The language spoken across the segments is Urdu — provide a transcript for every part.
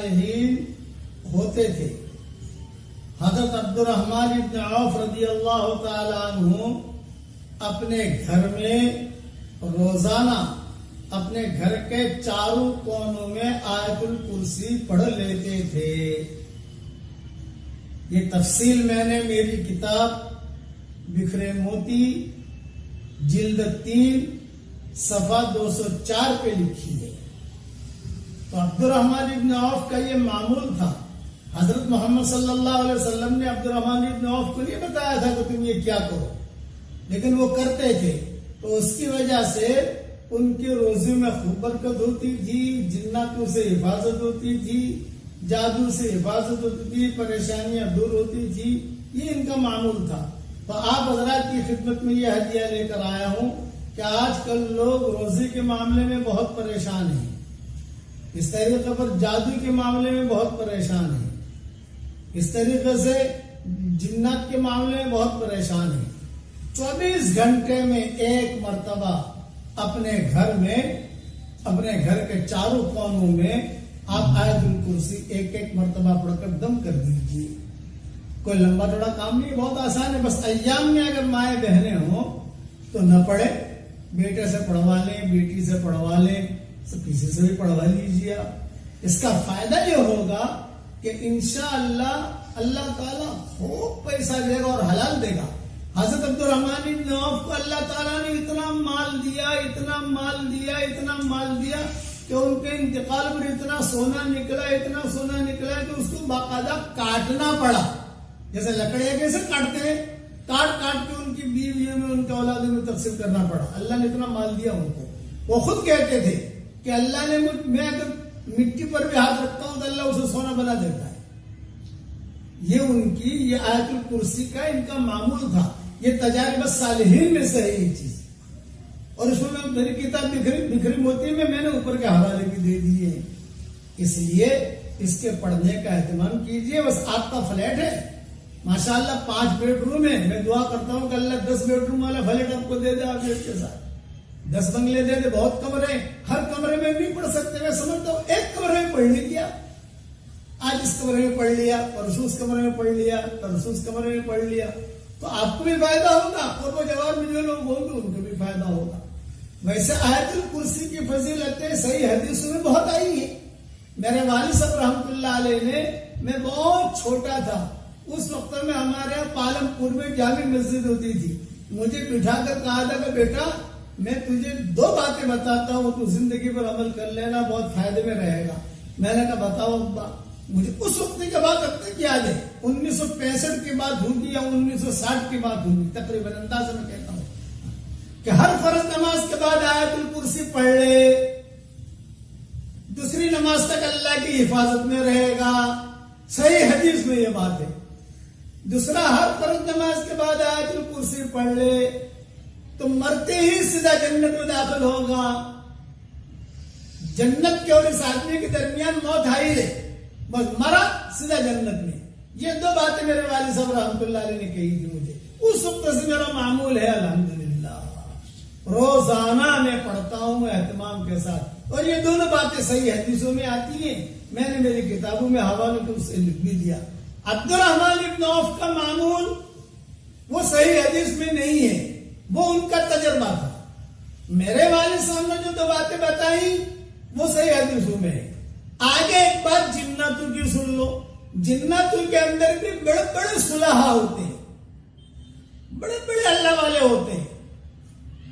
صالحین ہوتے تھے. حضرت عبد الرحمن ابن عوف رضی اللہ تعالی عنہ اپنے گھر میں روزانہ اپنے گھر کے چاروں کونوں میں آیت الکرسی پڑھ لیتے تھے. یہ تفصیل میں نے میری کتاب بکھرے موتی جلد 3 صفحہ 204 پہ لکھی ہے. تو عبد الرحمن ابن عوف کا یہ معمول تھا. حضرت محمد صلی اللہ علیہ وسلم نے عبد الرحمن ابن عوف کو نہیں بتایا تھا کہ تم یہ کیا کرو، لیکن وہ کرتے تھے. تو اس کی وجہ سے ان کی روزی میں خوب برکت ہوتی تھی، جناتوں سے حفاظت ہوتی تھی، جادو سے حفاظت ہوتی تھی، پریشانیاں دور ہوتی تھی. یہ ان کا معمول تھا. تو آپ حضرات کی خدمت میں یہ ہدیہ لے کر آیا ہوں کہ آج کل لوگ روزی کے معاملے میں بہت پریشان ہیں، اس طریقے پر جادو کے معاملے میں بہت پریشان ہیں، اس طریقے سے جنات کے معاملے میں بہت پریشان ہیں. 24 گھنٹے میں ایک مرتبہ اپنے گھر کے چاروں کونوں میں آپ آیت الکرسی ایک مرتبہ پڑھ کر دم کر دیجیے. کوئی لمبا چوڑا کام نہیں، بہت آسان ہے. بس ایام میں اگر مائیں بہنیں ہوں تو نہ پڑھے، بیٹے سے پڑھوا لیں، بیٹی سے پڑھوا لیں، کسی سے بھی پڑھوا لیجیے. اس کا فائدہ یہ ہوگا کہ انشاءاللہ اللہ تعالیٰ خوب پیسہ دے گا اور حلال دے گا. حضرت عبد الرحمن ابن عوف کو اللہ تعالیٰ نے اتنا مال دیا کہ ان کے انتقال پر اتنا سونا نکلا کہ اس کو باقاعدہ کاٹنا پڑا. جیسے لکڑیاں کیسے کاٹتے ہیں، کاٹ کے ان کی بیویوں میں، ان کے اولادوں میں تقسیم کرنا پڑا. اللہ نے اتنا مال دیا ان کو. وہ خود کہتے تھے کہ اللہ نے میں اگر مٹی پر بھی ہاتھ رکھتا ہوں تو اللہ اسے سونا بنا دیتا ہے. یہ آیت الکرسی کا ان کا معمول تھا. یہ تجارب صالحین میں سے ہے یہ چیز. اور اس میں میری کتاب بکھری موتی میں نے اوپر کے حوالے بھی دے دیے ہیں. اس لیے اس کے پڑھنے کا اہتمام کیجیے. بس آپ کا فلیٹ ہے ماشاءاللہ 5 بیڈ روم ہے. میں دعا کرتا ہوں کہ اللہ 10 بیڈ روم والا فلیٹ آپ کو دے دے. آپ کے ساتھ 10 بنگلے دے دے. بہت کمرے، ہر کمرے میں نہیں پڑھ سکتے. میں سمجھتا ہوں ایک کمرے میں پڑھ لیا، آج اس کمرے میں پڑھ لیا، پرسوں اس کمرے میں پڑھ لیا، پرسوں اس کمرے میں پڑھ لیا، تو آپ کو بھی فائدہ ہوگا اور وہ جواب میں جو لوگ ہوں گے ان کو بھی فائدہ ہوگا. ویسے آیت الکرسی کی فضیلتیں صحیح حدیثوں میں بہت آئی ہیں. میرے والد صاحب رحمۃ اللہ علیہ نے، میں بہت چھوٹا تھا اس وقت میں، ہمارے یہاں پالم پور میں جامع مسجد ہوتی تھی. مجھے بٹھا کر کہا تھا کہ بیٹا میں تجھے 2 باتیں بتاتا ہوں، تو زندگی پر عمل کر لینا، بہت فائدے میں رہے گا. میں نے کہا بتاؤ ابا. مجھے اس وقت کی بات اب تک یاد ہے. 1965 کی بات ہوگی یا 1960 کی بات ہوگی تقریباً، اندازہ میں کہتا ہوں کہ ہر فرض نماز کے بعد آیت الکرسی پڑھ لے، دوسری نماز تک اللہ کی حفاظت میں رہے گا. صحیح حدیث میں یہ بات ہے. دوسرا، ہر فرض نماز کے بعد آیت الکرسی پڑھ لے تو مرتے ہی سیدھا جنت میں داخل ہوگا. جنت کے اور اس آدمی کے درمیان موت حائل ہے، بس مرا سیدھا جنت میں. یہ 2 باتیں میرے والد صاحب رحمۃ اللہ علیہ نے کہی تھی مجھے. اس وقت سے میرا معمول ہے الحمدللہ، روزانہ میں پڑھتا ہوں اہتمام کے ساتھ. اور یہ دونوں باتیں صحیح حدیثوں میں آتی ہیں. میں نے میری کتابوں میں حوالوں کو اسے لکھ بھی دیا. عبد الرحمن ابن عوف کا معمول وہ صحیح حدیث میں نہیں ہے، وہ ان کا تجربہ تھا. میرے والد صاحب نے جو 2 باتیں بتائی وہ صحیح حدیثوں میں ہے. آگے ایک بات جناتوں کی سن لو. جناتوں کے اندر بھی بڑے بڑے صلحاء ہوتے ہیں، بڑے بڑے اللہ والے ہوتے ہیں.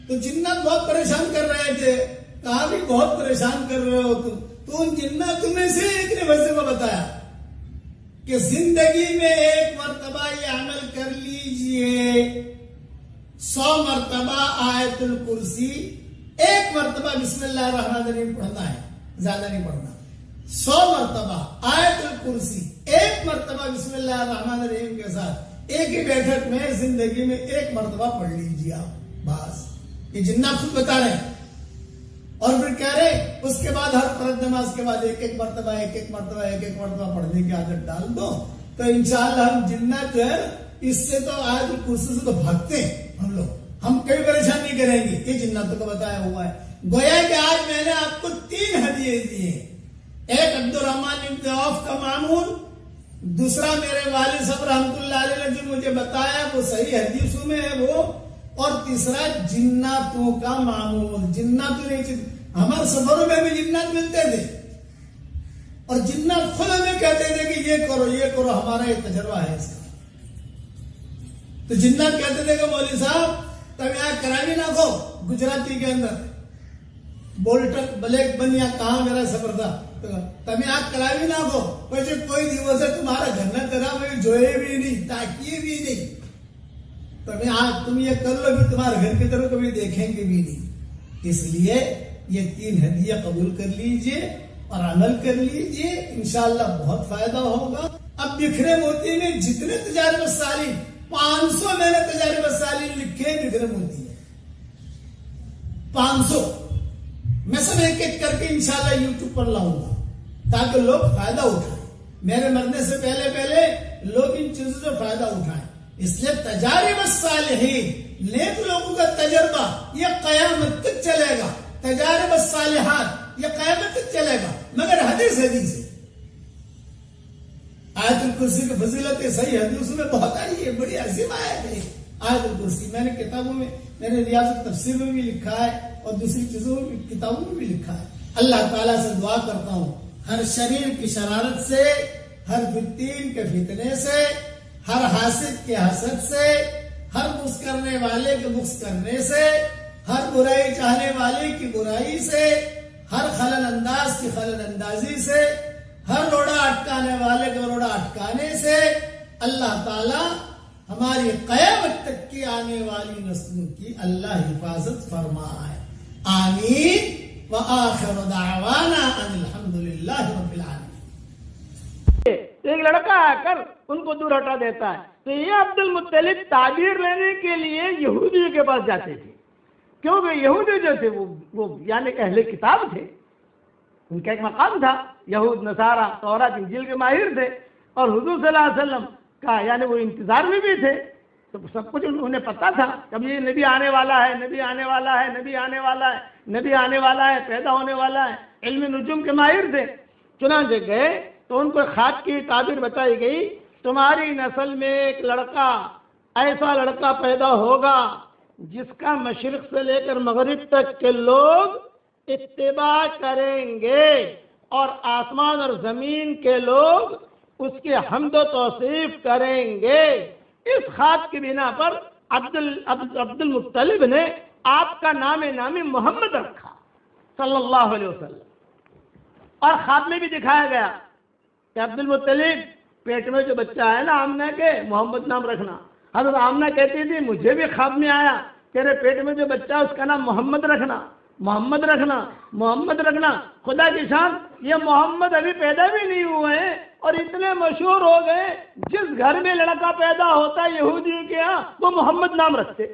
تو جنات بہت پریشان کر رہے تھے. کہا بھی بہت پریشان کر رہے ہو تم. تو ان جناتوں میں سے ایک نے وظیفہ بتایا کہ زندگی میں 1 مرتبہ یہ عمل کر لیجئے، 100 مرتبہ آیت الکرسی، 1 مرتبہ بسم اللہ الرحمن الرحیم پڑھنا ہے، زیادہ نہیں پڑھنا. 100 مرتبہ آیت الکرسی، 1 مرتبہ بسم اللہ الرحمن الرحیم کے ساتھ ایک ہی بیٹھک میں زندگی میں 1 مرتبہ پڑھ لیجیے آپ. بس یہ جنات خود بتا رہے ہیں. اور پھر کہہ رہے اس کے بعد ہر فرض نماز کے بعد 1 مرتبہ پڑھنے کی عادت ڈال دو تو انشاءاللہ ہم جنات جو ہے اس سے تو آیت الکرسی سے تو بھاگتے ہیں ہم لوگ. ہم کوئی پریشان نہیں کریں گے. یہ جناتوں کو بتایا ہوا ہے. گویا کہ آج میں نے آپ کو 3 ہدیے دیے ہیں. ایک عبد الرحمن ابن عوف کا معمول، دوسرا میرے والد صاحب رحمۃ اللہ علیہ نے جو مجھے بتایا وہ صحیح حدیثوں میں ہے وہ، اور تیسرا جناتوں کا معمول۔ جناتوں نے ہمارے سفروں میں بھی جنات ملتے تھے، اور جنات خود ہمیں کہتے تھے کہ یہ کرو، ہمارا یہ تجربہ ہے اس کا۔ تو جنات کہتے تھے کہ مولوی صاحب تم یہاں کراوی نہ کھو، گجراتی کے اندر بولٹک بلیک بنیا کہاں میرا سفر تھا، تم یہاں کراوی نہ کھو، کوئی دیوس ہے تمہارا گھر نہ کرا، میں جوئے بھی نہیں، تاکیے بھی نہیں، تم یہ کر لو کہ تمہارے گھر کی طرف کبھی دیکھیں گے بھی نہیں۔ اس لیے یہ 3 ہدیہ قبول کر لیجئے اور عمل کر لیجئے، انشاءاللہ بہت فائدہ ہوگا۔ اب بکھرے موتی میں جتنے تجارب الصالحین 500 میں نے تجارب الصالحین لکھے بکھرے موتی ہے 500، میں سب ایک ایک کر کے انشاءاللہ یوٹیوب پر لاؤں گا تاکہ لوگ فائدہ اٹھائیں، میرے مرنے سے پہلے لوگ ان چیزوں سے فائدہ اٹھائیں۔ اس لیے تجارب الصالحین، نیک لوگوں کا تجربہ یہ قیامت تک چلے گا، تجارب الصالحات یہ قیامت تک چلے گا، مگر حدیث ہے۔ آیت الکرسی کی فضیلت صحیح حدیث میں بہت آئی ہے، بڑی عظیم آیت ہے آیت الکرسی۔ میں نے کتابوں میں، میں نے ریاض التفسیر میں بھی لکھا ہے اور دوسری چیزوں میں کتابوں میں بھی لکھا ہے۔ اللہ تعالیٰ سے دعا کرتا ہوں ہر شریر کی شرارت سے، ہر فتین کے فتنے سے، ہر حاسد کے حسد سے، ہر بغض کرنے والے کے بغض کرنے سے، ہر برائی چاہنے والے کی برائی سے، ہر خلل انداز کی خلل اندازی سے، ہر روڑا اٹکانے والے کو روڑا اٹکانے سے اللہ تعالی ہماری قیامت تک کی آنے والی نسلوں کی اللہ حفاظت فرمائے، آمین۔ وآخر دعوانا ان الحمدللہ رب العالمین۔ ایک لڑکا آ کر ان کو دور ہٹا دیتا ہے، تو یہ عبد المطلب تعبیر لینے کے لیے یہودی کے پاس جاتے تھے، کیونکہ یہودی جو تھے وہ یعنی اہل کتاب تھے، ان کا ایک مقام تھا، یہود نصارہ تورات انجیل کے ماہر تھے، اور حضور صلی اللہ علیہ وسلم کا یعنی وہ انتظار میں بھی تھے، تو سب کچھ انہیں پتا تھا کہ یہ نبی آنے والا ہے، نبی آنے والا ہے، نبی آنے والا ہے، نبی آنے والا ہے، پیدا ہونے والا ہے، علم نجوم کے ماہر تھے۔ چنانچہ گئے تو ان کو خاک کی تعبیر بتائی گئی، تمہاری نسل میں ایک لڑکا، ایسا لڑکا پیدا ہوگا جس کا مشرق سے لے کر مغرب تک کے لوگ اتباع کریں گے، اور آسمان اور زمین کے لوگ اس کی حمد و توصیف کریں گے۔ اس خط کی بنا پر عبد المطلب نے آپ کا نام نامی محمد رکھا صلی اللہ علیہ وسلم، اور خط میں بھی دکھایا گیا کہ عبد المطلب پیٹ میں جو بچہ ہے نا آمنہ کے، محمد نام رکھنا۔ حضرت آمنہ کہتی تھی مجھے بھی خواب میں آیا تیرے پیٹ میں جو بچہ ہے اس کا نام محمد رکھنا، محمد رکھنا، محمد رکھنا۔ خدا کی شان، یہ محمد ابھی پیدا بھی نہیں ہوئے ہیں اور اتنے مشہور ہو گئے، جس گھر میں لڑکا پیدا ہوتا ہے یہودی کے ہاں وہ محمد نام رکھتے،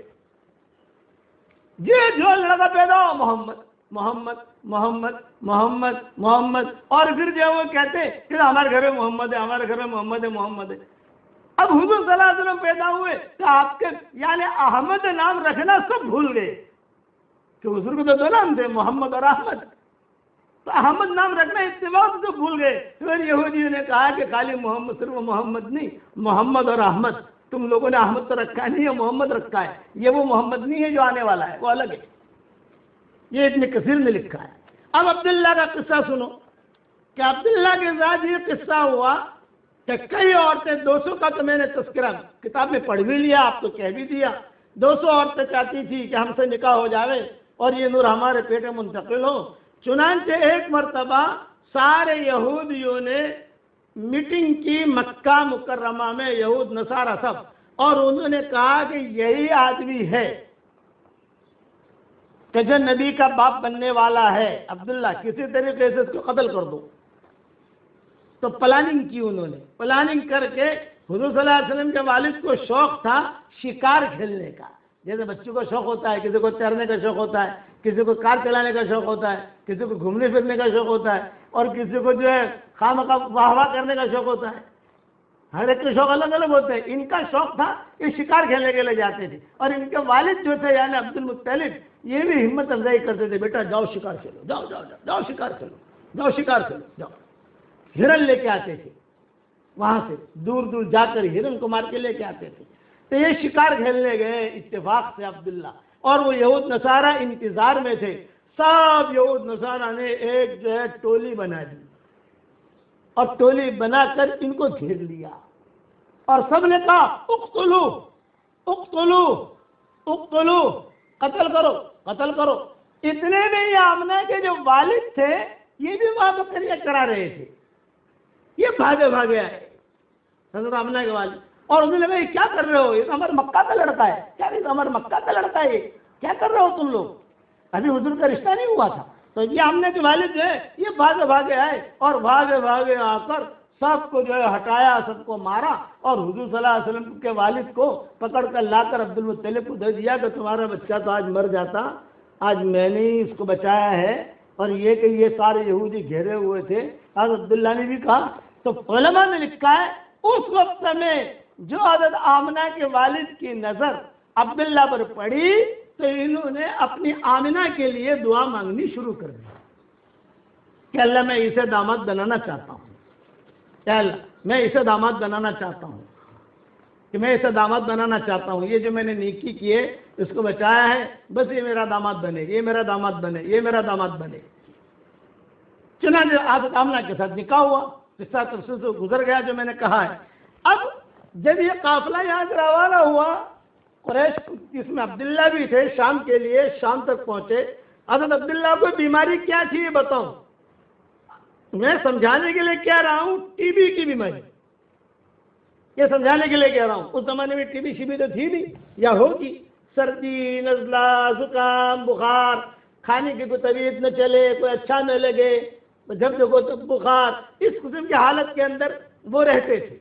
جو لڑکا پیدا ہو محمد محمد محمد محمد محمد، اور پھر جو وہ کہتے کہ ہمارے گھر میں محمد ہے، ہمارے گھر میں محمد ہے، محمد ہے۔ اب حضور صلی اللہ علیہ وسلم پیدا ہوئے تو آپ کے یعنی احمد نام رکھنا سب بھول گئے، کہ حضور کو تو دو نام تھے، محمد اور احمد، تو احمد نام رکھنا اتباع تو بھول گئے۔ پھر یہودیوں نے کہا کہ خالی محمد، صرف محمد نہیں، محمد اور احمد، تم لوگوں نے احمد تو رکھا نہیں ہے، محمد رکھا ہے، یہ وہ محمد نہیں ہے جو آنے والا ہے، وہ الگ ہے۔ یہ ابن کثیر نے لکھا ہے۔ اب عبداللہ کا قصہ سنو کہ عبداللہ کے ساتھ یہ قصہ ہوا کہ کئی عورتیں، 200 کا تو میں نے تذکرہ کتاب میں پڑھ بھی لیا، آپ تو کہہ بھی دیا، 200 عورتیں چاہتی تھی کہ ہم سے نکاح ہو جاوے اور یہ نور ہمارے پیٹ میں منتقل ہو۔ چنانچہ ایک مرتبہ سارے یہودیوں نے میٹنگ کی مکہ مکرمہ میں، یہود نصارہ سب، اور انہوں نے کہا کہ یہی آدمی ہے کہ جو نبی کا باپ بننے والا ہے، عبداللہ، کسی طریقے سے اس کو قتل کر دو۔ تو پلاننگ کی انہوں نے، پلاننگ کر کے حضور صلی اللہ علیہ وسلم کے والد کو شوق تھا شکار کھیلنے کا، جیسے بچوں کو شوق ہوتا ہے، کسی کو تیرنے کا شوق ہوتا ہے، کسی کو کار چلانے کا شوق ہوتا ہے، کسی کو گھومنے پھرنے کا شوق ہوتا ہے، اور کسی کو جو ہے خواہ واہ واہ کرنے کا شوق ہوتا ہے۔ ہر ایک کے شوق الگ الگ ہوتے ہیں۔ ان کا شوق تھا یہ شکار کھیلنے کے لیے جاتے تھے، اور ان کے والد جو تھے یعنی عبد المطلب، یہ بھی ہمت افزائی کرتے تھے، بیٹا جاؤ شکار کھیلو، جاؤ جاؤ جاؤ جاؤ شکار کھیلو، جاؤ شکار کھیلو، جاؤ۔ ہرن لے کے آتے تھے، وہاں سے دور دور جا کر ہرن کو مار کے لے کے آتے تھے. تو یہ شکار کھیلنے گئے اتفاق سے عبداللہ، اور وہ یہود نصارہ انتظار میں تھے. سب یہود نصارہ نے ایک جو ہے ٹولی بنا دی، اور ٹولی بنا کر ان کو گھیر لیا، اور سب نے کہا اقتلو اقتلو اقتلو، قتل کرو قتل کرو. اتنے میں یہ آمنہ کے جو والد تھے یہ بھی وہاں بکریاں کرا رہے تھے. یہ بھاگے بھاگے آئے حضرت آمنہ کے والد، اور انہوں نے کہا یہ کیا کر رہے ہو، یہ تو ہمارے مکہ کا لڑکا ہے. کیا یہ تو ہمارے مکہ کا لڑکا ہے، یہ کیا کر رہے ہو تم لوگ، ابھی حضور کا رشتہ نہیں ہوا تھا. تو یہ آمنہ کے والد جو ہے یہ بھاگے بھاگے آئے، اور بھاگے بھاگے آ کر سب کو جو ہے ہٹایا، سب کو مارا، اور حضور صلی اللہ علیہ وسلم کے والد کو پکڑ کر لا کر عبد المطلب کو دے دیا کہ تمہارا بچہ تو آج مر جاتا، آج میں نے ہی اس کو بچایا ہے. اور یہ کہ یہ سارے یہودی گھیرے ہوئے تھے. حضرت عبداللہ نے بھی کہا، تو علماء نے لکھا ہے اس وقت میں جو حضرت آمنہ کے والد کی نظر عبداللہ پر پڑی تو انہوں نے اپنی آمنہ کے لیے دعا مانگنی شروع کر دی کہ اللہ میں اسے داماد بنانا چاہتا ہوں، یا اللہ میں اسے داماد بنانا چاہتا ہوں، کہ میں اسے داماد بنانا چاہتا ہوں. یہ جو میں نے نیکی کی ہے اس کو بچایا ہے، بس یہ میرا داماد بنے، یہ میرا داماد بنے، یہ میرا داماد بنے. چنانچہ حضرت آمنہ کے ساتھ نکاح ہوا، قصہ تفصیل سے گزر گیا جو میں نے کہا ہے. اب جب یہ قافلہ یہاں سے روانہ ہوا، قریش جس میں عبداللہ بھی تھے شام کے لیے، شام تک پہنچے. حضرت عبداللہ کو بیماری کیا تھی یہ بتاؤں، میں سمجھانے کے لیے کہہ رہا ہوں، ٹی بی کی بیماری، یہ سمجھانے کے لیے کہہ رہا ہوں. اس زمانے میں ٹی بی شبی تو تھی نہیں یا ہوگی. سردی، نزلہ، زکام، بخار، کھانے کی کوئی طبیعت نہ چلے، کوئی اچھا نہ لگے، جب دیکھو تو بخار، اس قسم کی حالت کے اندر وہ رہتے تھے.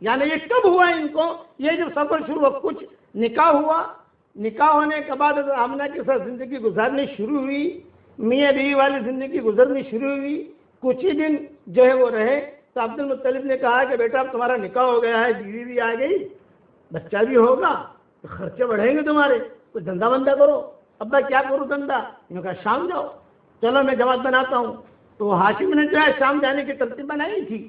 یعنی یہ کب ہوا ان کو، یہ جب سفر شروع ہوا، کچھ نکاح ہوا، نکاح ہونے کے بعد آمنہ کے ساتھ زندگی گزارنی شروع ہوئی، میاں بیوی والی زندگی گزرنی شروع ہوئی. کچھ ہی دن جو ہے وہ رہے تو عبد المطلب نے کہا کہ بیٹا اب تمہارا نکاح ہو گیا ہے، بیوی بھی آ گئی، بچہ بھی ہوگا، تو خرچے بڑھیں گے تمہارے، کوئی دھندا بندہ کرو. ابا کیا کرو دھندا، انہوں نے کہا شام جاؤ. چلو میں جماعت بناتا ہوں. تو ہاشم نے جو ہے شام جانے کی ترتیب بنائی تھی،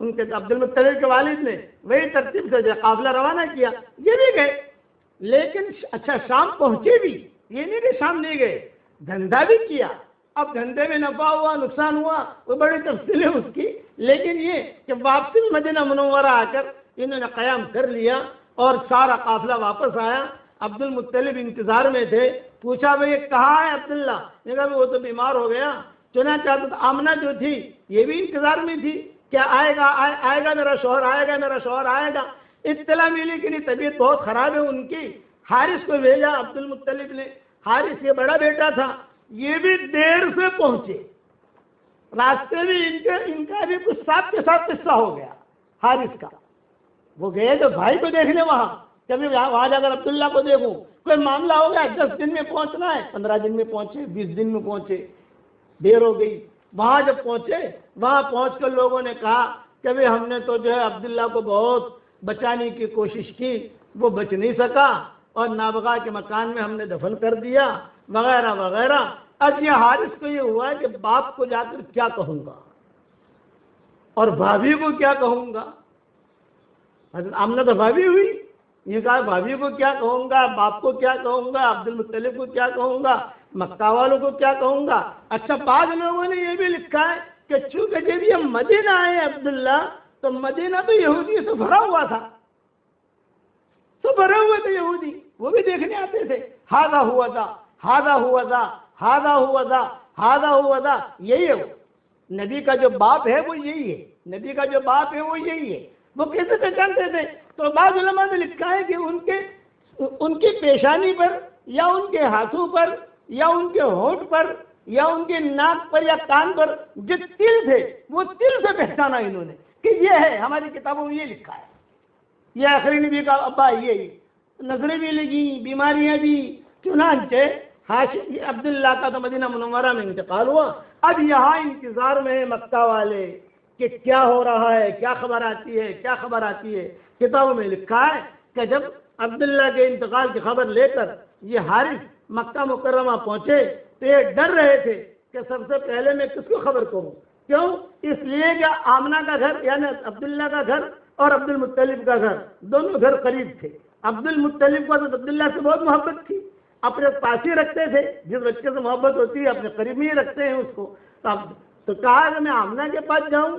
ان کے عبد المطلب کے والد نے وہی ترتیب سے جو قافلہ روانہ کیا. یہ بھی گئے، لیکن اچھا شام پہنچے بھی، یہ نہیں کہ شام نہیں گئے، دھندا بھی کیا. اب دھندے میں نفع ہوا نقصان ہوا وہ بڑی تفصیل ہے اس کی، لیکن یہ کہ واپسی مدینہ منورہ آ کر انہوں نے قیام کر لیا اور سارا قافلہ واپس آیا. عبد المطلب انتظار میں تھے. پوچھا بھئی کہاں ہے عبداللہ، نے کہا وہ تو بیمار ہو گیا. چنانچہ حضرت آمنہ جو تھی یہ بھی انتظار میں تھی، کیا آئے گا آئے گا میرا شوہر، آئے گا میرا شوہر آئے گا. اطلاع ملی کہ نہیں طبیعت بہت خراب ہے ان کی. حارث کو بھیجا عبد المطلب نے. حارث یہ بڑا بیٹا تھا، یہ بھی دیر سے پہنچے، راستے میں ان کا بھی کچھ ساتھ کے ساتھ قصہ ہو گیا حارث کا. وہ گئے تو بھائی کو دیکھنے وہاں، کبھی وہاں جا کر عبداللہ کو دیکھوں، کوئی معاملہ ہو گیا، 10 دن میں پہنچنا ہے، 15 دن میں پہنچے، 20 دن میں پہنچے، دیر ہو گئی. وہاں جب پہنچے، وہاں پہنچ کر لوگوں نے کہا کہ بھئی ہم نے تو جو ہے عبداللہ کو بہت بچانے کی کوشش کی، وہ بچ نہیں سکا، اور نابغہ کے مکان میں ہم نے دفن کر دیا وغیرہ وغیرہ. اب یہ حارث کو یہ ہوا کہ باپ کو جا کر کیا کہوں گا اور بھابھی کو کیا کہوں گا. حضرت آمنہ تو بھابھی ہوئی، یہ کہا بھابھی کو کیا کہوں گا، باپ کو کیا کہوں گا، عبد المطلب کو کیا کہوں گا، مکہ والوں کو کیا کہوں گا. اچھا بعض لوگوں نے یہ بھی لکھا ہے کہ چونکہ جب یہ مدینہ آئے عبداللہ تو مدینہ تو یہودی سے بھرا ہوا تھا، تو بھرے ہوئے تھے یہودی، وہ بھی دیکھنے آتے تھے. ہاذا ہوا تھا، ہاذا ہوا تھا، ہاذا ہوا تھا، ہاذا ہوا تھا. یہی ہے نبی کا جو باپ ہے وہ یہی ہے، نبی کا جو باپ ہے وہ یہی ہے. وہ کیسے پہچانتے تھے؟ تو بعض علماء نے لکھا ہے کہ ان کی پیشانی پر یا ان کے ہاتھوں پر یا ان کے ہونٹ پر یا ان کے ناک پر یا کان پر جو تل تھے وہ تل سے پہچانا انہوں نے کہ یہ ہے. ہماری کتابوں میں یہ لکھا ہے، یہ آخری نبی کا ابا یہ نظریں بھی لگی، بیماریاں بھی. چنانچہ عبداللہ کا تو مدینہ منورہ میں انتقال ہوا. اب یہاں انتظار میں مکہ والے کہ کیا ہو رہا ہے، کیا خبر آتی ہے، کیا خبر آتی ہے. کتابوں میں لکھا ہے کہ جب عبداللہ کے انتقال کی خبر لے کر یہ حارث مکہ مکرمہ پہنچے تو یہ ڈر رہے تھے کہ سب سے پہلے میں کس کو خبر کروں، کیوں؟ اس لیے کہ آمنہ کا گھر یعنی عبداللہ کا گھر اور عبد المطلب کا گھر دونوں گھر قریب تھے. عبد المطلب کو حضرت عبداللہ سے بہت محبت تھی، اپنے پاس ہی رکھتے تھے. جس بچے سے محبت ہوتی ہے اپنے قریب میں ہی رکھتے ہیں اس کو. تو کہا کہ میں آمنہ کے پاس جاؤں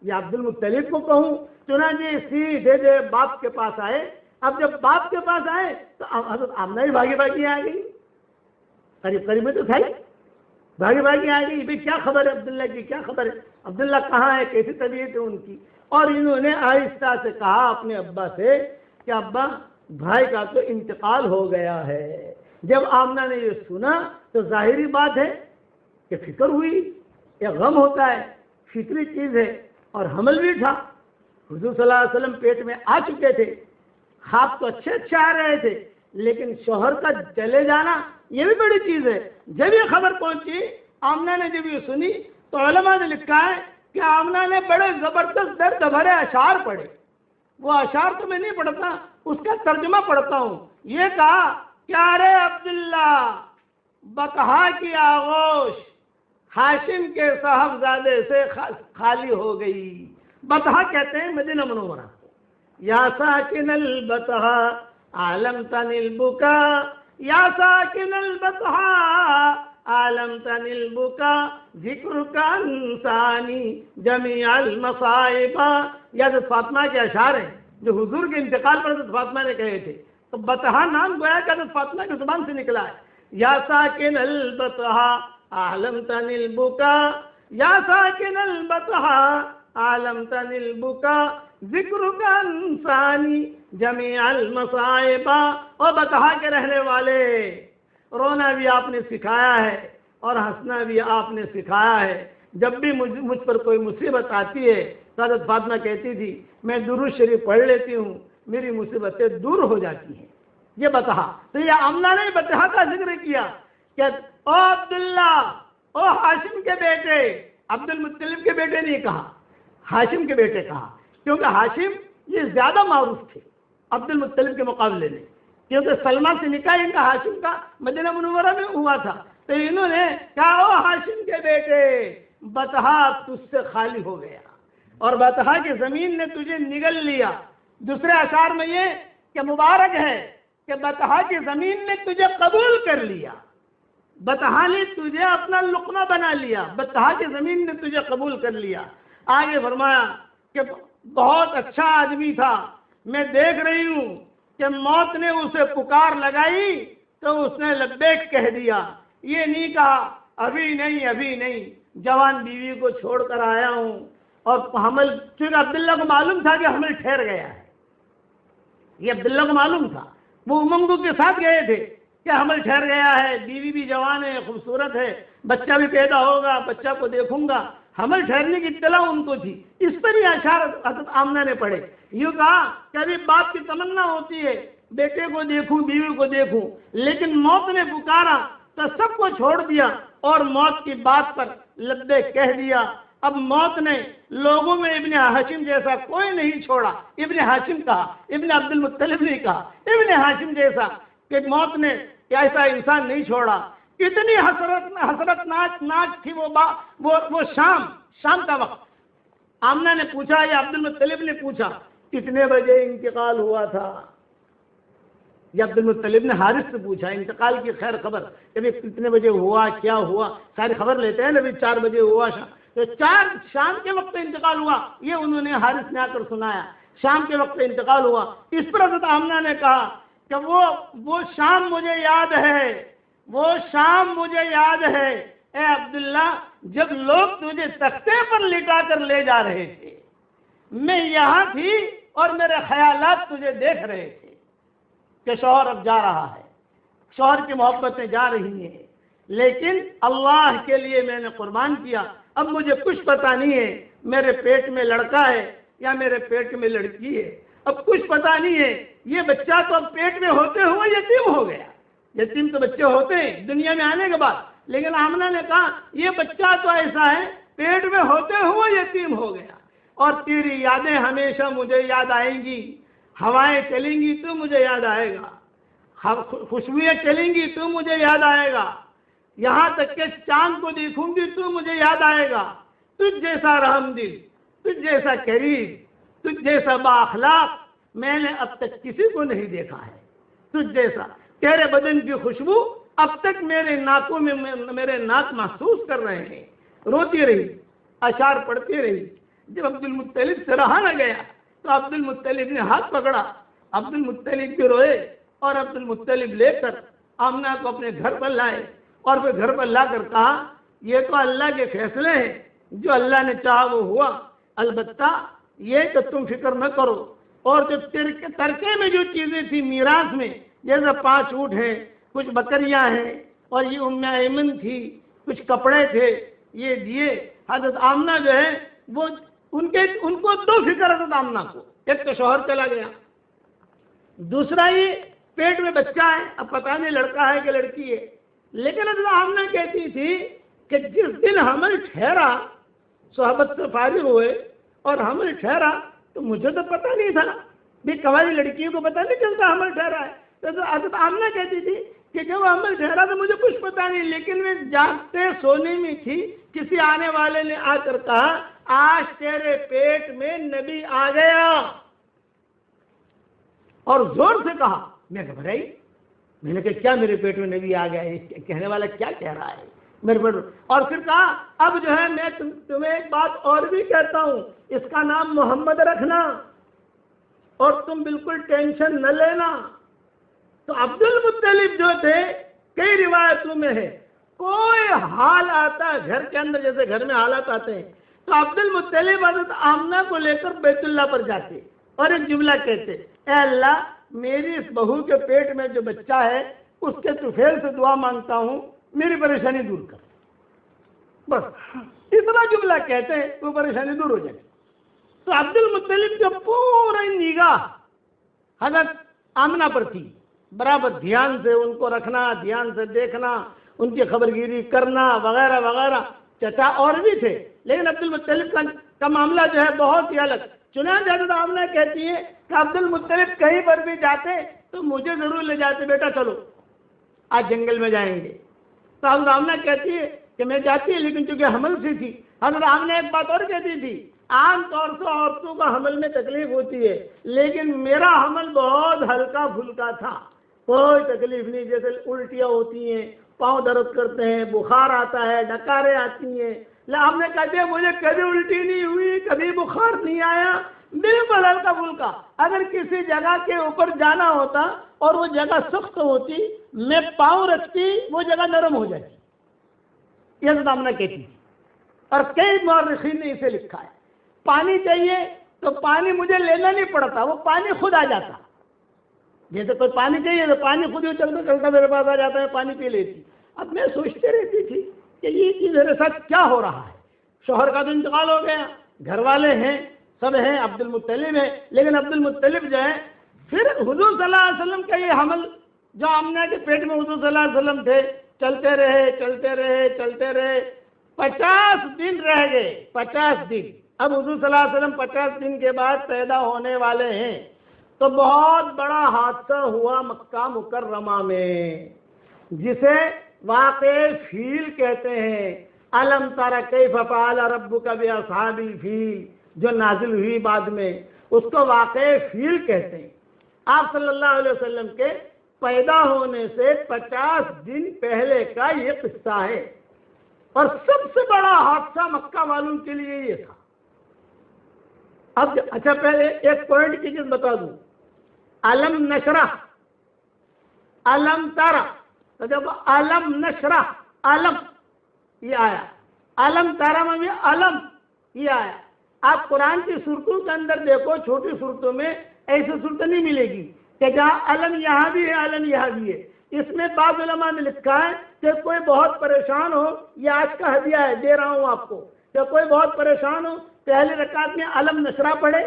یا عبد المطلب کو کہوں. چنانچہ سیدھے باپ کے پاس آئے. اب جب باپ کے پاس آئے تو حضرت آمنہ ہی بھاگی بھاگی آ گئی. قریب قریب میں تو تھا ہی، بھاگی بھاگی آ گئی. بھائی کیا خبر ہے عبداللہ کی، کیا خبر ہے، عبداللہ کہاں ہے، کیسی طبیعت ہے ان کی. اور انہوں نے آہستہ سے کہا اپنے ابا سے کہ ابا بھائی کا تو انتقال ہو گیا ہے. جب آمنہ نے یہ سنا تو ظاہری بات ہے کہ فکر ہوئی. یہ غم ہوتا ہے، فطری چیز ہے. اور حمل بھی تھا. حضور صلی اللہ علیہ وسلم پیٹ میں آ چکے تھے. خواب تو اچھے اچھے آ رہے تھے، لیکن شوہر کا چلے جانا یہ بھی بڑی چیز ہے. جب یہ خبر پہنچی، آمنہ نے جب یہ سنی تو علماء نے لکھا ہے کہ آمنہ نے بڑے زبردست درد بھرے اشعار پڑھے. وہ اشعار تو میں نہیں پڑھتا، اس کا ترجمہ پڑھتا ہوں. یہ کہا کہ ارے عبداللہ، بطحا کی آغوش ہاشم کے صاحبزادے سے خالی ہو گئی. بطحا کہتے ہیں مدینہ منورہ. یا ساکن البطحا عالمتن البکا، یا ساکن البطحا عالمتن البکا، ذکر کا انسانی جمیع المصائب. یہ حضرت فاطمہ کے اشعار ہیں جو حضور کے انتقال پر حضرت فاطمہ نے کہے تھے. تو بطحا نام گویا کہ حضرت فاطمہ کی زبان سے نکلا ہے. یا ساکن البطحا عالمتن البکا، یا ساکن البطحا عالمتن البکا، ذکر کا انسانی جمیع المصائب. اور بطحا کے رہنے والے، رونا بھی آپ نے سکھایا ہے اور ہنسنا بھی آپ نے سکھایا ہے. جب بھی مجھ پر کوئی مصیبت آتی ہے تو حضرت فاطمہ کہتی تھی میں درود شریف پڑھ لیتی ہوں، میری مصیبتیں دور ہو جاتی ہیں. یہ بطحا. تو یہ آمنہ نے بطحا کا ذکر کیا کہ او عبداللہ، او ہاشم کے بیٹے. عبد المطلب کے بیٹے نہیں کہا، ہاشم کے بیٹے کہا، کیونکہ ہاشم یہ زیادہ معروف تھے عبد المطلب کے مقابلے میں، کیونکہ سلمہ سے نکاح ان کا ہاشم کا مدینہ منورہ میں ہوا تھا. تو انہوں نے کہا او ہاشم کے بیٹے، بطحا تجھ سے خالی ہو گیا اور بطحا کی زمین نے تجھے نگل لیا. دوسرے اشعار میں یہ کہ مبارک ہے کہ بطحا کی زمین نے تجھے قبول کر لیا. بطحا نے تجھے اپنا لقمہ بنا لیا، بطحا کی زمین نے تجھے قبول کر لیا. آگے فرمایا کہ بہت اچھا آدمی تھا، میں دیکھ رہی ہوں کہ موت نے اسے پکار لگائی تو اس نے لبیک کہہ دیا. یہ نہیں کہا ابھی نہیں ابھی نہیں، جوان بیوی کو چھوڑ کر آیا ہوں. اور حمل، چونکہ عبداللہ کو معلوم تھا کہ حمل ٹھہر گیا ہے. یہ عبداللہ کو معلوم تھا، وہ امنگوں کے ساتھ گئے تھے کہ حمل ٹھہر گیا ہے، بیوی بھی جوان ہے، خوبصورت ہے، بچہ بھی پیدا ہوگا، بچہ کو دیکھوں گا. حمل ٹھہرنے کی اطلاع ان کو تھی. اس پر ہی اشعار حضرت آمنہ نے پڑھے. یوں کہا کہ ابھی باپ کی تمنا ہوتی ہے بیٹے کو دیکھوں، بیوی کو دیکھوں، لیکن موت نے پکارا تو سب کو چھوڑ دیا اور موت کی بات پر لبیک کہہ دیا. اب موت نے لوگوں میں ابن ہاشم جیسا کوئی نہیں چھوڑا. ابن ہاشم کہا، ابن عبد المطلب نے کہا، ابن ہاشم جیسا کہ موت نے ایسا انسان نہیں چھوڑا. کتنی حسرت ناک تھی وہ شام کا وقت. آمنہ نے پوچھا یا عبد المطلب نے پوچھا کتنے بجے انتقال ہوا تھا؟ یا عبد المطلب نے حارث سے پوچھا انتقال کی خیر خبر کہ کتنے بجے ہوا، کیا ہوا، ساری خبر لیتے ہیں نبی. 4 بجے ہوا تو 4 شام کے وقت انتقال ہوا. یہ انہوں نے حارث نے آ کر سنایا، شام کے وقت انتقال ہوا. اس پر حضرت آمنہ نے کہا کہ وہ شام مجھے یاد ہے، وہ شام مجھے یاد ہے اے عبداللہ، جب لوگ تجھے تختے پر لٹا کر لے جا رہے تھے، میں یہاں تھی اور میرے خیالات تجھے دیکھ رہے تھے کہ شوہر اب جا رہا ہے، شوہر کی محبتیں جا رہی ہیں، لیکن اللہ کے لیے میں نے قربان کیا. اب مجھے کچھ پتہ نہیں ہے میرے پیٹ میں لڑکا ہے یا میرے پیٹ میں لڑکی ہے، اب کچھ پتہ نہیں ہے. یہ بچہ تو اب پیٹ میں ہوتے ہوئے یتیم ہو گیا. یتیم تو بچے ہوتے ہیں دنیا میں آنے کے بعد، لیکن آمنہ نے کہا یہ بچہ تو ایسا ہے پیٹ میں ہوتے ہوئے یتیم ہو گیا. اور تیری یادیں ہمیشہ مجھے یاد آئیں گی. ہوائیں چلیں گی تو مجھے یاد آئے گا، خوشبوئیں چلیں گی تو مجھے یاد آئے گا، یہاں تک کہ چاند کو دیکھوں گی تو مجھے یاد آئے گا. تجھ جیسا رحم دل، تجھ جیسا کریم، تجھ جیسا بااخلاق میں نے اب تک کسی کو نہیں دیکھا ہے، تجھ جیسا، تیرے بدن کی خوشبو اب تک میرے ناکوں میں میرے ناک محسوس کر رہے ہیں۔ روتی رہی، اشعار پڑھتی رہی۔ جب عبد المطلب سے رہا نہ گیا تو عبد المطلب نے ہاتھ پکڑا، عبد المطلب بھی روئے اور عبد المطلب لے کر آمنہ کو اپنے گھر پر لائے اور پھر گھر پر لا کر کہا یہ تو اللہ کے فیصلے ہیں، جو اللہ نے چاہا وہ ہوا، البتہ یہ کہ تم فکر نہ کرو، اور جو ترکے میں جو چیزیں تھیں میراث میں، جیسے 5 اونٹ ہیں، کچھ بکریاں ہیں، اور یہ ام ایمن تھی، کچھ کپڑے تھے، یہ دیے حضرت آمنہ جو ہے وہ ان کو 2 فکر حضرت آمنہ کو، ایک تو شوہر چلا گیا، دوسرا یہ پیٹ میں بچہ ہے، اب پتہ نہیں لڑکا ہے کہ لڑکی ہے، لیکن حضرت آمنہ کہتی تھی کہ جس دن حمل ٹھہرا، صحبت سے فارغ ہوئے اور حمل ٹھہرا تو مجھے تو پتہ نہیں تھا، بھی کنواری لڑکیوں کو پتہ نہیں چلتا حمل ٹھہرا ہے، تو حضرت آمنہ کہتی تھی کہ جب حمل ٹھہرا تو مجھے کچھ پتہ نہیں، لیکن میں جاگتے سونے میں تھی، کسی آنے والے نے آ کر کہا آج تیرے پیٹ میں نبی آ گیا، اور زور سے کہا، میں گھبرائی، میں نے کہا کیا میرے پیٹ میں نبی آ گیا ہے، کہنے والا کیا کہہ رہا ہے میرے پیٹ، اور پھر کہا اب جو ہے میں تمہیں ایک بات اور بھی کہتا ہوں، اس کا نام محمد رکھنا اور تم بالکل ٹینشن نہ لینا۔ تو عبد المطلب جو تھے، کئی روایتوں میں ہے، کوئی حال آتا ہے گھر کے اندر، جیسے گھر میں حالات آتے ہیں، تو عبد المطلب حضرت آمنہ کو لے کر بیت اللہ پر جاتے اور ایک جملہ کہتے، اے اللہ میری اس بہو کے پیٹ میں جو بچہ ہے اس کے طفیل سے دعا مانگتا ہوں، میری پریشانی دور کر، بس اتنا جملہ کہتے ہیں تو پریشانی دور ہو جائے۔ تو عبد المطلب جو پورا نگاہ حضرت آمنہ پر تھی، برابر دھیان سے ان کو رکھنا، دھیان سے دیکھنا، ان کی خبرگیری کرنا وغیرہ وغیرہ، چچا اور بھی تھے، لیکن عبد المطلب کا معاملہ جو ہے بہت ہی الگ۔ چنانچہ حضرت آمنہ کہتی ہے کہ عبد المطلب کہیں پر بھی جاتے تو مجھے ضرور لے جاتے، بیٹا چلو آج جنگل میں جائیں گے۔ تو حضرت آمنہ کہتی ہے کہ میں جاتی ہے، لیکن چونکہ حمل سی تھی۔ حضرت آمنہ ایک بات اور کہتی تھی، عام طور سے عورتوں کا حمل میں تکلیف ہوتی ہے، لیکن میرا حمل بہت ہلکا پھلکا تھا، کوئی تکلیف نہیں، جیسے الٹیاں ہوتی ہیں، پاؤں درد کرتے ہیں، بخار آتا ہے، ڈکاریں آتی ہیں، آپ نے کہتے ہیں مجھے کبھی الٹی نہیں ہوئی، کبھی بخار نہیں آیا، بالکل ہلکا پھلکا۔ اگر کسی جگہ کے اوپر جانا ہوتا اور وہ جگہ سخت ہوتی، میں پاؤں رکھتی، وہ جگہ نرم ہو جاتی، یہ حضرت آمنہ کہتی تھی، اور کئی مورخین نے اسے لکھا ہے۔ پانی چاہیے تو پانی مجھے لینا نہیں پڑتا، وہ پانی خود آ جاتا، جیسے کوئی پانی چاہیے تو پانی خود ہی چلتا چلتا میرے پاس آ جاتا ہے، پانی پی لیتی۔ اب میں سوچتے رہتی تھی کہ یہ چیز میرے ساتھ کیا ہو رہا ہے، شوہر کا تو انتقال ہو گیا، گھر والے ہیں، سب ہیں، عبد المطلب ہے، لیکن عبد المطلب جو ہے، پھر حضور صلی اللہ علیہ وسلم کا یہ حمل جو آمنہ کے پیٹ میں حضور صلی اللہ علیہ وسلم تھے، چلتے رہے چلتے رہے چلتے رہے، 50 دن رہ گئے، 50 دن۔ اب حضور صلی اللہ علیہ وسلم 50 دن کے بعد پیدا ہونے والے ہیں، تو بہت بڑا حادثہ ہوا مکہ مکرمہ میں، جسے واقع فیل کہتے ہیں، الم تر کیف فعل ربک باصحاب الفیل، جو نازل ہوئی بعد میں، اس کو واقع فیل کہتے ہیں۔ آپ صلی اللہ علیہ وسلم کے پیدا ہونے سے 50 دن پہلے کا یہ قصہ ہے، اور سب سے بڑا حادثہ مکہ والوں کے لیے یہ تھا۔ اب اچھا پہلے ایک پوائنٹ کی چیز بتا دوں، علم نشرح، علم تارا، تو جب علم نشرح، علم یہ آیا، علم تارا میں بھی علم یہ آیا۔ آپ قرآن کی صورتوں کے اندر دیکھو، چھوٹی صورتوں میں ایسی صورت نہیں ملے گی کہ جہاں علم یہاں بھی ہے علم یہاں بھی ہے۔ اس میں بعض علماء نے لکھا ہے کہ کوئی بہت پریشان ہو، یہ آج کا ہدیہ ہے، دے رہا ہوں آپ کو، کہ کوئی بہت پریشان ہو، پہلی رکعت میں علم نشرح پڑھے،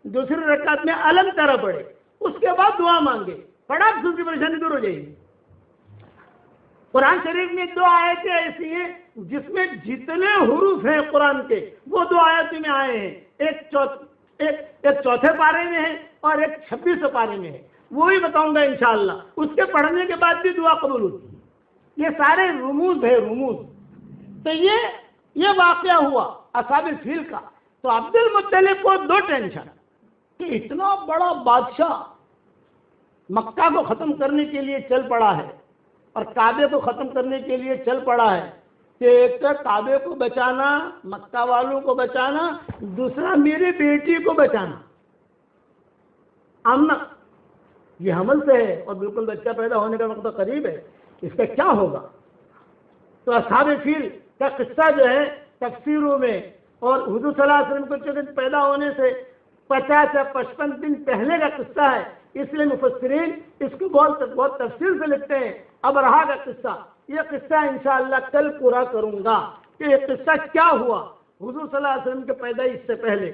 دوسری رکعت میں علم تارا پڑھے، اس کے بعد دعا مانگے، فٹاک سے اس کی پریشانی دور ہو جائے گی۔ قرآن شریف میں 2 آیتیں ایسی ہیں جس میں جتنے حروف ہیں قرآن کے وہ 2 آیتیں میں آئے ہیں، ایک چوتھے پارے میں ہے اور ایک 26 پارے میں ہے، وہی بتاؤں گا انشاءاللہ۔ اس کے پڑھنے کے بعد بھی دعا قبول ہوتی ہے۔ یہ سارے رموز ہے، رموز۔ تو یہ واقعہ ہوا، اصحاب فیل کا، تو عبد المطلب کو دو ٹینشن کہ اتنا بڑا بادشاہ مکہ کو ختم کرنے کے لیے چل پڑا ہے اور کعبے کو ختم کرنے کے لیے چل پڑا ہے، کہ ایک تو کعبے کو بچانا، مکہ والوں کو بچانا، دوسرا میری بیٹی کو بچانا، آمنا یہ حمل سے ہے اور بالکل بچہ پیدا ہونے کا وقت قریب ہے، اس کا کیا ہوگا؟ تو اصحاب فیل کا قصہ جو ہے تفسیروں میں، اور حضور صلی اللہ علیہ وسلم کو چونکہ پیدا ہونے سے 50 یا 55 دن پہلے کا قصہ ہے، اس لیے مفسرین اس کو بہت تفصیل سے لکھتے ہیں۔ ابرہا کا قصہ، یہ قصہ انشاءاللہ کل پورا کروں گا کہ یہ قصہ کیا ہوا حضور صلی اللہ علیہ وسلم کے پیدائش سے پہلے۔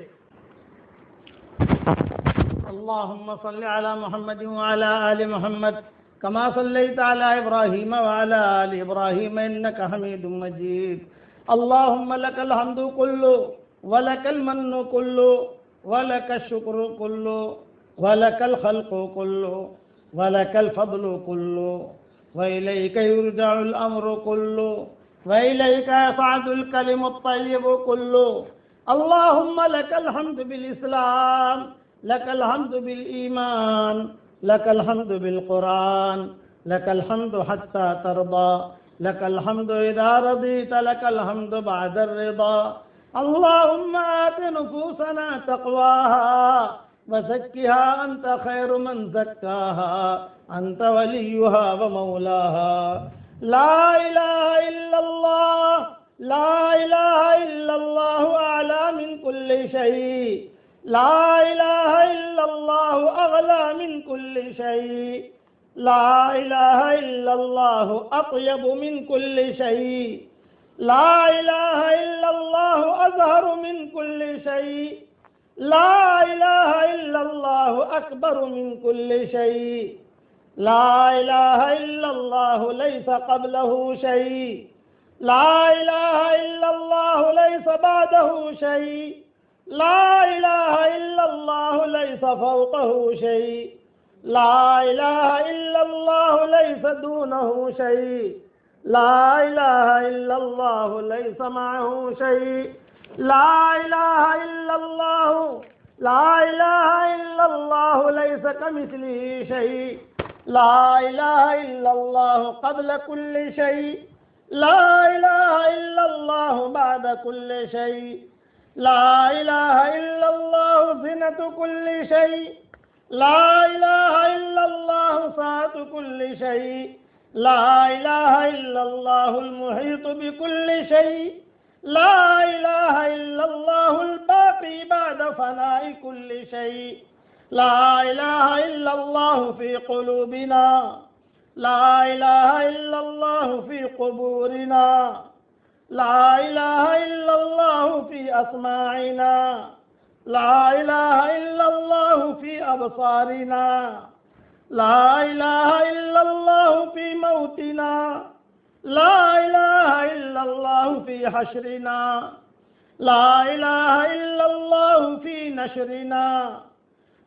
اللهم صل على محمد وعلى آل محمد كما صليت على إبراهيم وعلى آل إبراهيم إنك حميد مجيد. اللهم لك الحمد كله ولك المن كله ولك الشكر كله ولك الخلق كله ولك الفضل كله وإليك يرجع الأمر كله وإليك يصعد الكلم الطيب كله. اللهم لك الحمد بالإسلام، لك الحمد بالإيمان، لك الحمد بالقرآن، لك الحمد حتى ترضى، لك الحمد إذا رضيت، لك الحمد بعد الرضا. اللهم آت نفوسنا تقواها وزكها أنت خير من زكاها، أنت وليها ومولاها. لا إله إلا الله، لا إله إلا الله أعلى من كل شيء، لا إله إلا الله أغلى من كل شيء، لا إله إلا الله أطيب من كل شيء، لا إله إلا الله أزهر من كل شيء، لا إله إلا الله أكبر من كل شيء، لا إله إلا الله ليس قبله شيء، لا إله إلا الله ليس بعده شيء، لا إله إلا الله ليس فوقه شيء، لا إله إلا الله ليس دونه شيء، لا إله إلا الله ليس معه شيء، لا إله إلا الله، لا إله إلا الله ليس كمثله شيء، لا إله إلا الله قبل كل شيء، لا إله إلا الله بعد كل شيء، لا إله إلا الله زنة كل شيء، لا إله إلا الله سعة كل شيء، لا إله إلا الله المحيط بكل شيء، لا إله إلا الله الباقي بعد فناء كل شيء، لا إله إلا الله في قلوبنا، لا إله إلا الله في قبورنا، لا إله إلا الله في أسماعنا، لا إله إلا الله في أبصارنا، لا إله إلا الله في موتنا، لا إله إلا الله في حشرنا، لا إله إلا الله في نشرنا،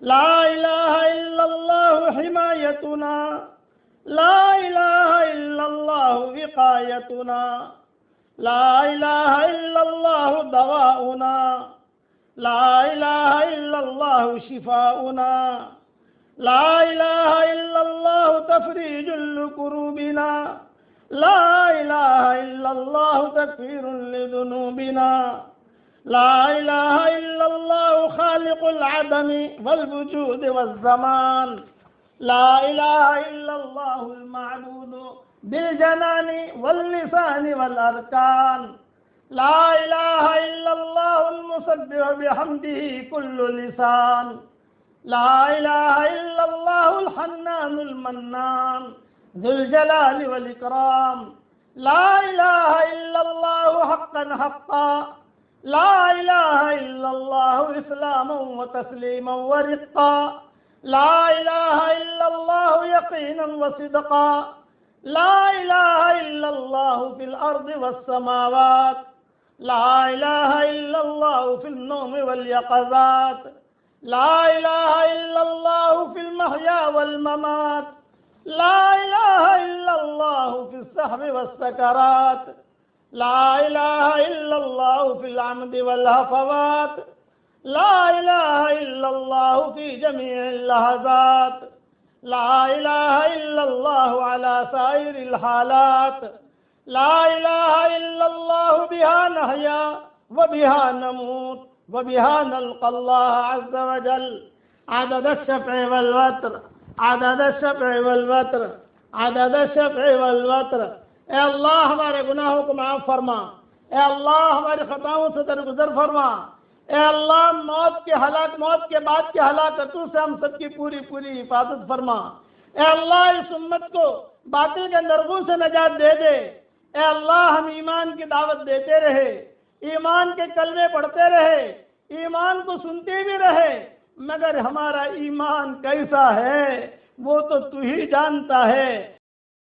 لا إله إلا الله حمايتنا، لا إله إلا الله وقايتنا، لا إله إلا الله دواؤنا، لا إله إلا الله شفاؤنا، لا إله إلا الله تفريج لكروبنا، لا إله إلا الله تكفير لذنوبنا، لا إله إلا الله خالق العدم والوجود والزمان، لا إله إلا الله المعبود بالجنان واللسان والأركان، لا إله إلا الله المسبح بحمده كل لسان، لا إله إلا الله الحنان المنان ذو الجلال والإكرام، لا إله إلا الله حقا حقا، لا إله إلا الله إسلاما وتسليما ورقا، لا إله إلا الله يقينا وصدقا، لا إله إلا الله في الأرض والسماوات، لا إله إلا الله في النوم واليقظات، لا إله إلا الله في المحيا والممات، لا إله إلا الله في السحر والسكرات، لا الہ الا اللہ فی العمد والہفوات، لا الہ الا اللہ فی جمیع اللحظات، لا الہ الا اللہ علی سائر الحالات، لا الہ الا اللہ بہا نحیا وبہا نموت وبہا نلقى اللہ عز وجل عدد الشفع والوتر، عدد الشفع والوتر، عدد الشفع والوتر۔ اے اللہ ہمارے گناہوں کو معاف فرما، اے اللہ ہماری خطاؤں سے درگزر فرما، اے اللہ موت کے بعد کی ہلاکتوں سے ہم سب کی پوری پوری حفاظت فرما، اے اللہ اس امت کو باطل کے نرغوں سے نجات دے دے، اے اللہ ہم ایمان کی دعوت دیتے رہے، ایمان کے کلمے پڑھتے رہے، ایمان کو سنتے بھی رہے، مگر ہمارا ایمان کیسا ہے وہ تو تو ہی جانتا ہے۔